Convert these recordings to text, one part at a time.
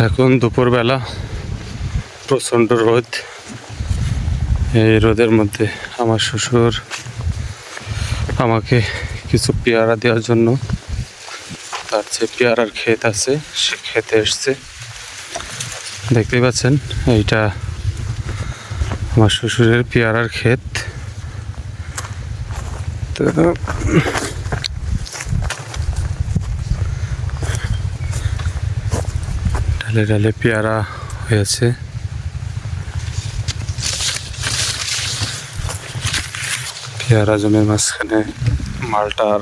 এখন দুপুরবেলা প্রচণ্ড রোদ। এই রোদের মধ্যে আমার শ্বশুর আমাকে কিছু পেয়ারা দেওয়ার জন্য তার যে পেয়ারার ক্ষেত আছে সে খেতে এসছে। দেখতেই পাচ্ছেন এইটা আমার শ্বশুরের পেয়ারার ক্ষেত। তো ঢালে ঢালে পেয়ারা হয়েছে। পেয়ারা জমির মাঝখানে মালটার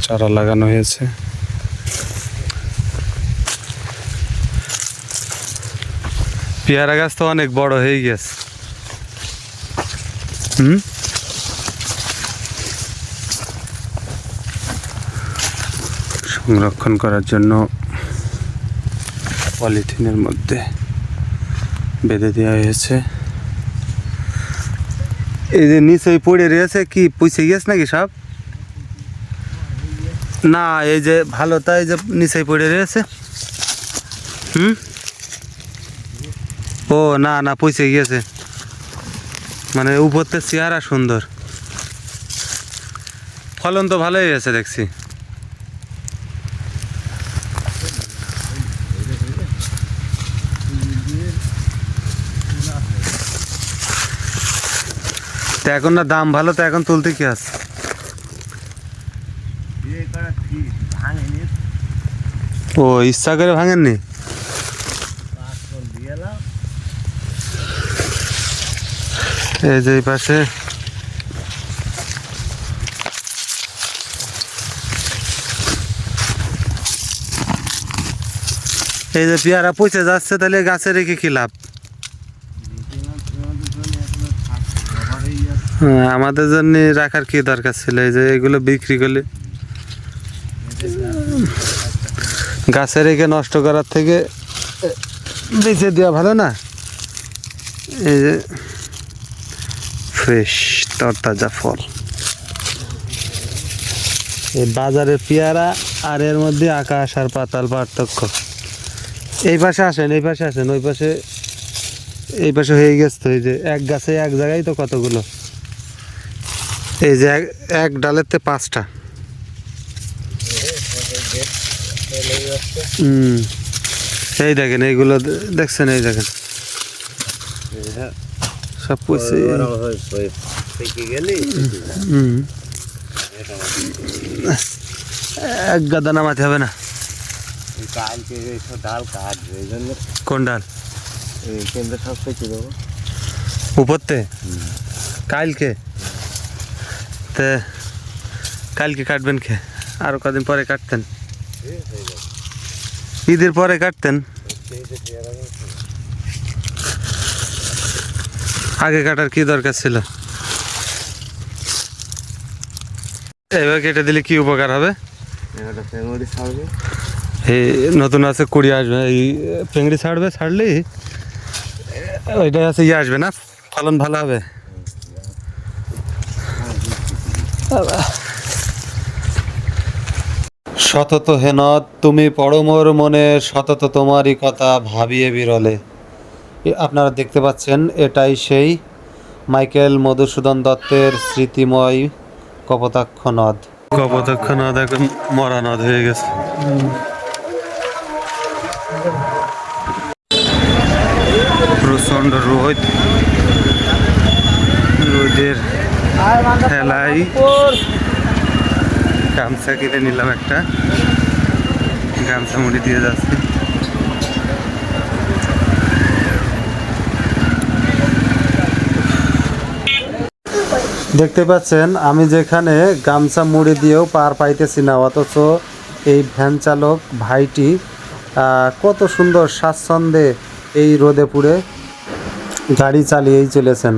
চারা লাগানো হয়েছে। পেয়ারা গাছ তো অনেক বড় হয়ে গেছে। সংরক্ষণ করার জন্য পলিথিনের মধ্যে বেঁধে দেওয়া হয়েছে। এই যে নিচে পড়ে রয়েছে কি পুষে গেছে নাকি সব? না এই যে ভালো তাই যে নিচে পড়ে রয়েছে। ও না না পুষে গিয়েছে, মানে উপরতে চেহারা সুন্দর, ফলন তো ভালোই হয়েছে দেখছি। তো এখন না দাম ভালো, তো এখন তুলতে কি আছে? ও ইচ্ছা করে ভাঙেননি? এই যে পাশে এই যে পেয়ারা পচে যাচ্ছে, তাহলে গাছে রেখে কি লাভ? আমাদের জন্য রাখার কি দরকার ছিল? এই যে এগুলো বিক্রি করলে গাছে রেখে নষ্ট করার থেকে বেঁচে দেওয়া ভালো না? এই যে ফ্রেশ তরতাজা ফল। এই বাজারের পেয়ারা আর এর মধ্যে আকাশ আর পাতাল পার্থক্য। এই পাশে আসেন, এই পাশে আসেন, ওই পাশে এই পাশে হয়ে গেছে তো। এই যে এক গাছে এক জায়গায় তো কতগুলো, এই যে এক ডালেতে 5টা। এই দেখেন এইগুলো দেখছেন, এই দেখেন সব পয়সা এক গাদা নামাতে হবে না। কোন ডাল? উপরতে কালকে তে কালকে কাটবেন কে? আরো কদিন পরে কাটতেন, ঈদের পরে কাটতেন। আগে কাটার কি দরকার ছিল? এবার কেটে দিলে কি উপকার হবে? এই নতুন আছে কুড়ি আসবে, এই পেঙ্গড়ি ছাড়বে, ছাড়লেই ওইটাই আছে ইয়ে আসবে না, ফলন ভালো হবে। সতত হেনত তুমি পড়ো মোর মনে, সতত তোমারই কথা ভাবিয়ে বিরলে। আপনারা দেখতে পাচ্ছেন এটাই সেই মাইকেল মধুসূদন দত্তের স্মৃতিময় কপোতাক্ষ নদ। কপোতাক্ষ নদ এখন মরা নদ হয়ে গেছে। প্রচণ্ড রোদ, রোদের ঠেলায় গামছা কিনে নিলাম একটা, গামছা মুড়ি দিয়ে যাচ্ছে। দেখতে পাচ্ছেন আমি যেখানে গামছা মুড়ি দিয়েও পার পাইতেছি না, অথচ এই ভ্যান চালক ভাইটি কত সুন্দর স্বাচ্ছন্দ্যে এই রোদে পুড়ে গাড়ি চালিয়েই চলেছেন।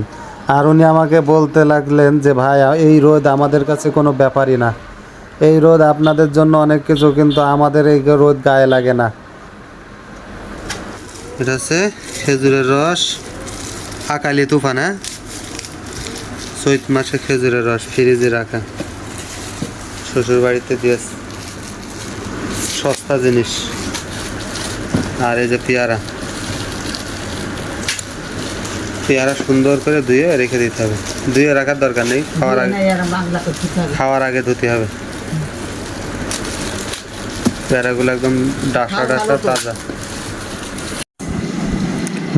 আর উনি আমাকে বলতে লাগলেন যে ভাই এই রোদ আমাদের কাছে কোনো ব্যাপারই না, এই রোদ আপনাদের জন্য অনেক কিছু, কিন্তু আমাদের এই রোদ গায়ে লাগে না। এটা হচ্ছে খেজুরের রস, আকালি তুফান, হ্যাঁ, চৈত মাসে খেজুরের রস ফ্রিজে রাখা, শ্বশুর বাড়িতে দিয়েছে, সস্তা জিনিস। আর এই যে পেয়ারা, পেয়ারা সুন্দর করে ধুয়ে রেখে দিতে হবে। ধুয়ে রাখার দরকার নেই, খাওয়ার আগে ধুতে হবে। পেয়ারাগুলো একদম ডাসা ডাসা তাজা।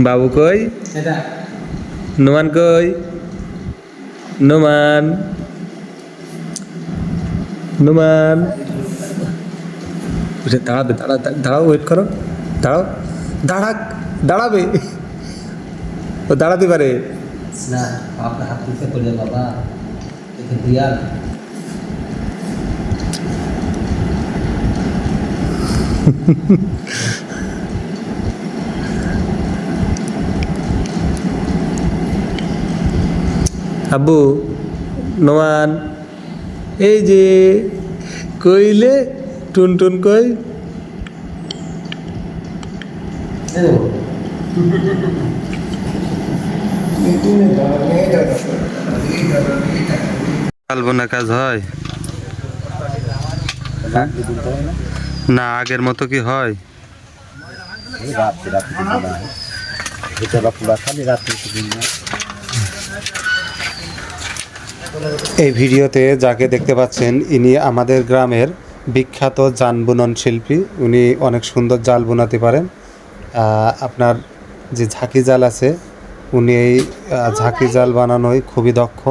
বাবু কই? নোমান কই? নোমান, নোমান দাঁড়াবে, দাঁড়াও, ওয়েট করো, দাঁড়াও, দাঁড়াবে, ও দাঁড়াতে পারে না। আপনার হাত দিতে করলে বাবা দিয়াল আব্বু, নোমান, এই যে কইলে টুনটুন কই? আলবোনা কাজ হয় না, আগের মতো কি হয়? এই ভিডিওতে যাকে দেখতে পাচ্ছেন ইনি আমাদের গ্রামের বিখ্যাত জাল বুনন শিল্পী। উনি অনেক সুন্দর জাল বোনাতে পারেন। আপনার যে ঝাঁকি জাল আছে, উনি এই ঝাঁকি জাল বানানোয় খুবই দক্ষ।